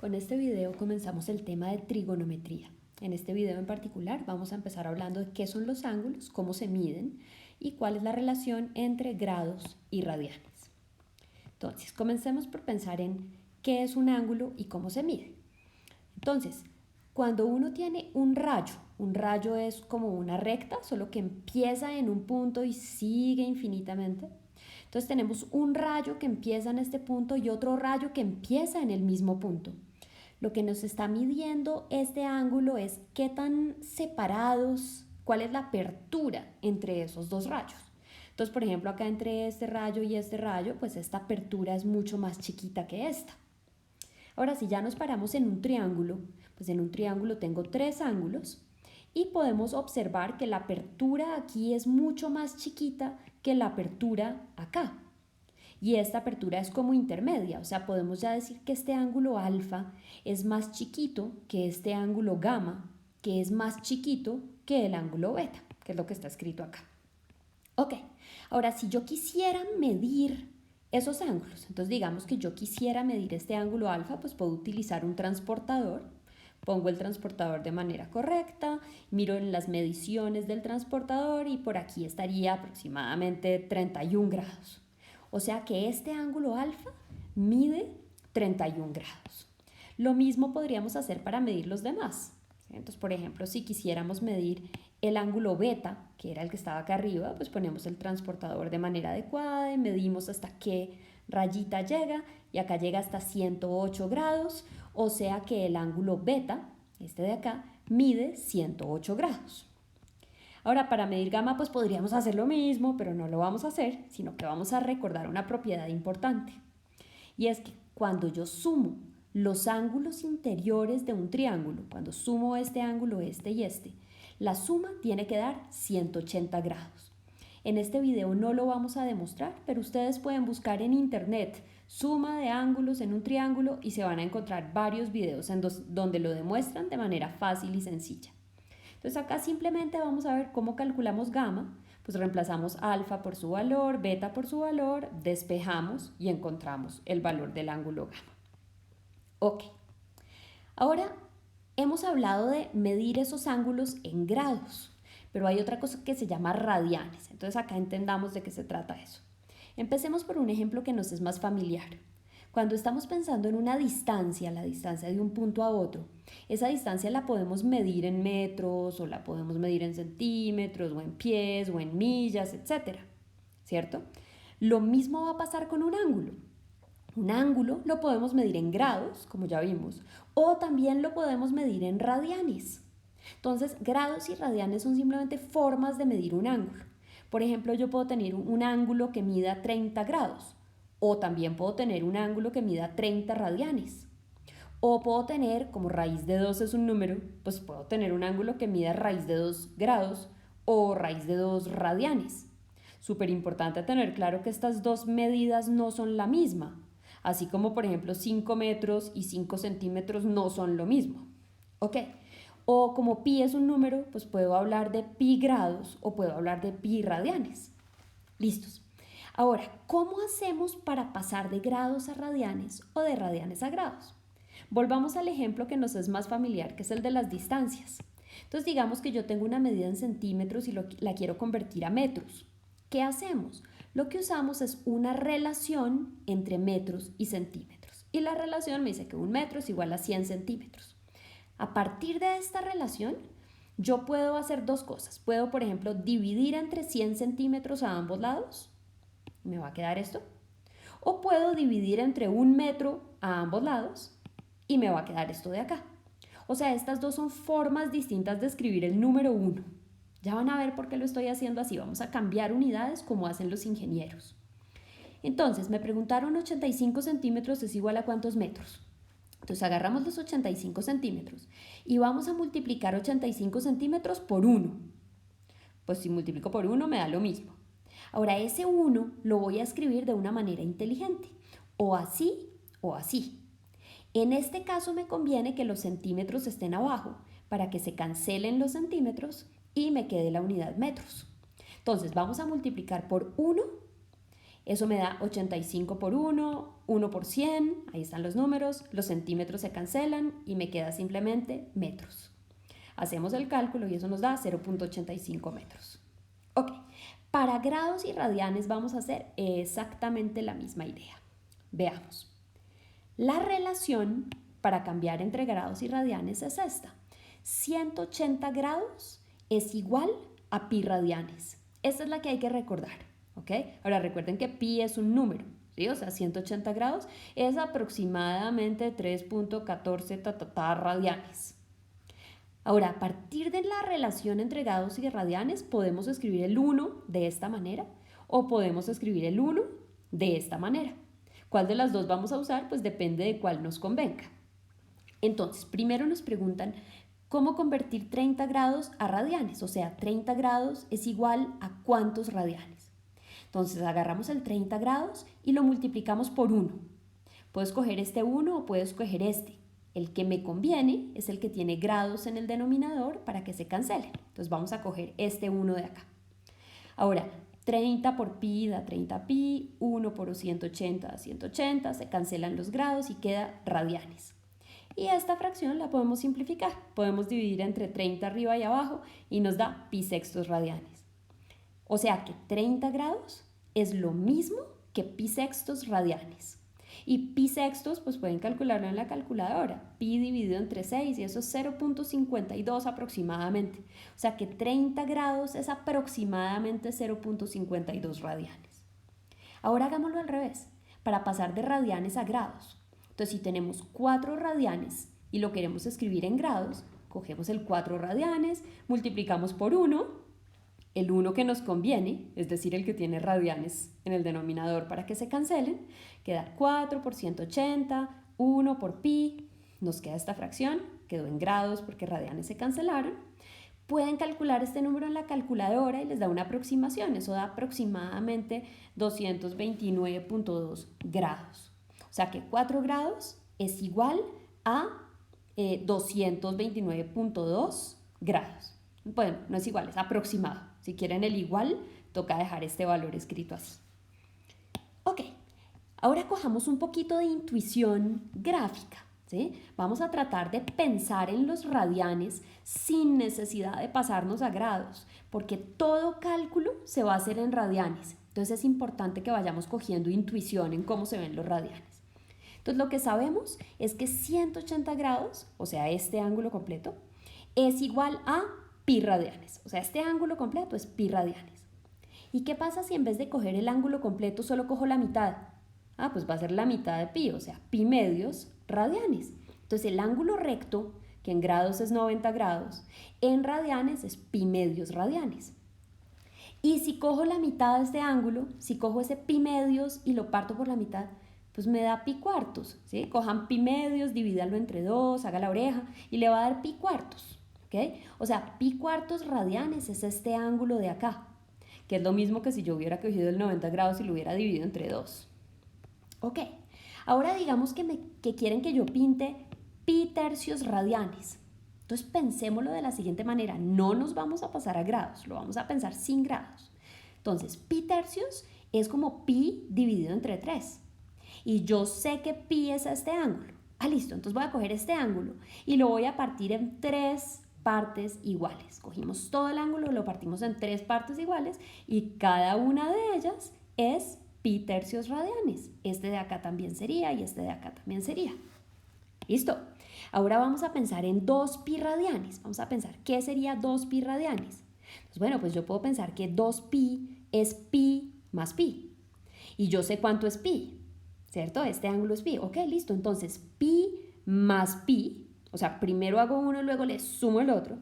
Con este video comenzamos el tema de trigonometría. En este video en particular vamos a empezar hablando de qué son los ángulos, cómo se miden y cuál es la relación entre grados y radianes. Entonces, comencemos por pensar en qué es un ángulo y cómo se mide. Entonces, cuando uno tiene un rayo es como una recta, solo que empieza en un punto y sigue infinitamente. Entonces tenemos un rayo que empieza en este punto y otro rayo que empieza en el mismo punto. Lo que nos está midiendo este ángulo es qué tan separados, cuál es la apertura entre esos dos rayos. Entonces, por ejemplo, acá entre este rayo y este rayo, pues esta apertura es mucho más chiquita que esta. Ahora, si ya nos paramos en un triángulo, pues en un triángulo tengo tres ángulos y podemos observar que la apertura aquí es mucho más chiquita que la apertura acá. Y esta apertura es como intermedia, o sea, podemos ya decir que este ángulo alfa es más chiquito que este ángulo gamma, que es más chiquito que el ángulo beta, que es lo que está escrito acá. Ok, ahora si yo quisiera medir esos ángulos, entonces digamos que yo quisiera medir este ángulo alfa, pues puedo utilizar un transportador. Pongo el transportador de manera correcta, miro en las mediciones del transportador y por aquí estaría aproximadamente 31 grados. O sea que este ángulo alfa mide 31 grados. Lo mismo podríamos hacer para medir los demás. Entonces, por ejemplo, si quisiéramos medir el ángulo beta, que era el que estaba acá arriba, pues ponemos el transportador de manera adecuada y medimos hasta qué rayita llega, y acá llega hasta 108 grados, o sea que el ángulo beta, este de acá, mide 108 grados. Ahora, para medir gamma, pues podríamos hacer lo mismo, pero no lo vamos a hacer, sino que vamos a recordar una propiedad importante. Y es que cuando yo sumo los ángulos interiores de un triángulo, cuando sumo este ángulo, este y este, la suma tiene que dar 180 grados. En este video no lo vamos a demostrar, pero ustedes pueden buscar en internet suma de ángulos en un triángulo y se van a encontrar varios videos donde lo demuestran de manera fácil y sencilla. Entonces acá simplemente vamos a ver cómo calculamos gamma, pues reemplazamos alfa por su valor, beta por su valor, despejamos y encontramos el valor del ángulo gamma. Ok, ahora hemos hablado de medir esos ángulos en grados, pero hay otra cosa que se llama radianes, entonces acá entendamos de qué se trata eso. Empecemos por un ejemplo que nos es más familiar. Cuando estamos pensando en una distancia, la distancia de un punto a otro, esa distancia la podemos medir en metros o la podemos medir en centímetros o en pies o en millas, etc. ¿Cierto? Lo mismo va a pasar con un ángulo. Un ángulo lo podemos medir en grados, como ya vimos, o también lo podemos medir en radianes. Entonces, grados y radianes son simplemente formas de medir un ángulo. Por ejemplo, yo puedo tener un ángulo que mida 30 grados, o también puedo tener un ángulo que mida 30 radianes. O puedo tener, como raíz de 2 es un número, pues puedo tener un ángulo que mida raíz de 2 grados o raíz de 2 radianes. Súper importante tener claro que estas dos medidas no son la misma, así como por ejemplo 5 metros y 5 centímetros no son lo mismo. ¿Ok? O como pi es un número, pues puedo hablar de pi grados o puedo hablar de pi radianes. ¿Listos? Ahora, ¿cómo hacemos para pasar de grados a radianes o de radianes a grados? Volvamos al ejemplo que nos es más familiar, que es el de las distancias. Entonces, digamos que yo tengo una medida en centímetros y la quiero convertir a metros. ¿Qué hacemos? Lo que usamos es una relación entre metros y centímetros. Y la relación me dice que un metro es igual a 100 centímetros. A partir de esta relación, yo puedo hacer dos cosas. Puedo, por ejemplo, dividir entre 100 centímetros a ambos lados. Me va a quedar esto. O puedo dividir entre un metro a ambos lados y me va a quedar esto de acá. O sea, estas dos son formas distintas de escribir el número 1. Ya van a ver por qué lo estoy haciendo así. Vamos a cambiar unidades como hacen los ingenieros. Entonces, me preguntaron 85 centímetros es igual a ¿cuántos metros? Entonces agarramos los 85 centímetros y vamos a multiplicar 85 centímetros por 1. Pues si multiplico por 1 me da lo mismo. Ahora ese 1 lo voy a escribir de una manera inteligente, o así o así. En este caso me conviene que los centímetros estén abajo para que se cancelen los centímetros y me quede la unidad metros. Entonces vamos a multiplicar por 1 Eso me da 85 por 1, 1 por 100, ahí están los números, los centímetros se cancelan y me queda simplemente metros. Hacemos el cálculo y eso nos da 0.85 metros. Ok, para grados y radianes vamos a hacer exactamente la misma idea. Veamos. La relación para cambiar entre grados y radianes es esta. 180 grados es igual a pi radianes. Esta es la que hay que recordar, ¿ok? Ahora recuerden que pi es un número, ¿sí? O sea, 180 grados es aproximadamente 3.14 radianes. Ahora, a partir de la relación entre grados y radianes, podemos escribir el 1 de esta manera o podemos escribir el 1 de esta manera. ¿Cuál de las dos vamos a usar? Pues depende de cuál nos convenga. Entonces, primero nos preguntan cómo convertir 30 grados a radianes, o sea, 30 grados es igual a ¿cuántos radianes? Entonces, agarramos el 30 grados y lo multiplicamos por 1. Puedo escoger este 1 o puedo escoger este. El que me conviene es el que tiene grados en el denominador para que se cancelen. Entonces, vamos a coger este 1 de acá. Ahora, 30 por pi da 30 pi, 1 por 180 da 180, se cancelan los grados y queda radianes. Y esta fracción la podemos simplificar. Podemos dividir entre 30 arriba y abajo y nos da pi sextos radianes. O sea que 30 grados es lo mismo que pi sextos radianes. Y pi sextos pues pueden calcularlo en la calculadora. Pi dividido entre 6 y eso es 0.52 aproximadamente. O sea que 30 grados es aproximadamente 0.52 radianes. Ahora hagámoslo al revés, para pasar de radianes a grados. Entonces, si tenemos 4 radianes y lo queremos escribir en grados, cogemos el 4 radianes, multiplicamos por 1, el 1 que nos conviene, es decir, el que tiene radianes en el denominador para que se cancelen, queda 4 por 180, 1 por pi, nos queda esta fracción, quedó en grados porque radianes se cancelaron. Pueden calcular este número en la calculadora y les da una aproximación, eso da aproximadamente 229.2 grados. O sea que 4 grados es igual a 229.2 grados. Bueno, no es igual, es aproximado. Si quieren el igual, toca dejar este valor escrito así. Ok, ahora cojamos un poquito de intuición gráfica, ¿sí? Vamos a tratar de pensar en los radianes sin necesidad de pasarnos a grados, porque todo cálculo se va a hacer en radianes. Entonces es importante que vayamos cogiendo intuición en cómo se ven los radianes. Entonces lo que sabemos es que 180 grados, o sea, este ángulo completo, es igual a pi radianes. O sea, este ángulo completo es pi radianes. ¿Y qué pasa si en vez de coger el ángulo completo solo cojo la mitad? Ah, pues va a ser la mitad de pi, o sea, pi medios radianes. Entonces el ángulo recto, que en grados es 90 grados, en radianes es pi medios radianes. Y si cojo la mitad de este ángulo, si cojo ese pi medios y lo parto por la mitad, pues me da pi cuartos, ¿sí? Cojan pi medios, divídanlo entre 2, haga la oreja y le va a dar pi cuartos, ¿ok? O sea, pi cuartos radianes es este ángulo de acá, que es lo mismo que si yo hubiera cogido el 90 grados y lo hubiera dividido entre 2. Ok, ahora digamos que quieren que yo pinte pi tercios radianes. Entonces pensémoslo de la siguiente manera, no nos vamos a pasar a grados, lo vamos a pensar sin grados. Entonces, pi tercios es como pi dividido entre 3. Y yo sé que pi es este ángulo. Ah, listo, entonces voy a coger este ángulo y lo voy a partir en 3 partes iguales. Cogimos todo el ángulo, lo partimos en 3 partes iguales y cada una de ellas es pi tercios radianes. Este de acá también sería y este de acá también sería. ¿Listo? Ahora vamos a pensar en 2 pi radianes. Vamos a pensar, ¿qué sería 2 pi radianes? Pues bueno, pues yo puedo pensar que 2 pi es pi más pi. Y yo sé cuánto es pi, ¿cierto? Este ángulo es pi. Ok, listo. Entonces, pi más pi, o sea, primero hago uno y luego le sumo el otro,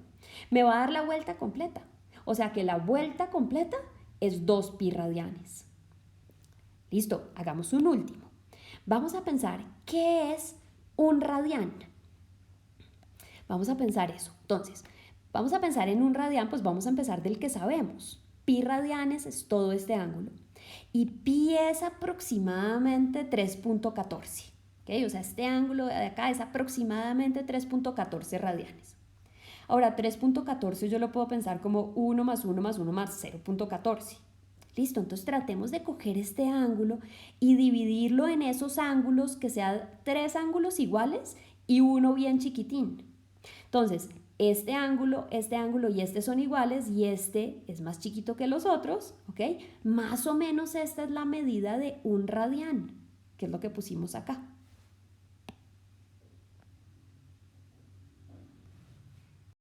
me va a dar la vuelta completa. O sea que la vuelta completa es 2 pi radianes. Listo, hagamos un último. Vamos a pensar, ¿qué es un radián? Vamos a pensar eso. Entonces, vamos a pensar en un radián, pues vamos a empezar del que sabemos. Pi radianes es todo este ángulo. Y pi es aproximadamente 3.14. ¿Okay? O sea, este ángulo de acá es aproximadamente 3.14 radianes. Ahora, 3.14 yo lo puedo pensar como 1 más 1 más 1 más 0.14. Listo, entonces tratemos de coger este ángulo y dividirlo en esos ángulos que sean 3 ángulos iguales y uno bien chiquitín. Entonces, este ángulo y este son iguales y este es más chiquito que los otros, ¿ok? Más o menos esta es la medida de un radián, que es lo que pusimos acá.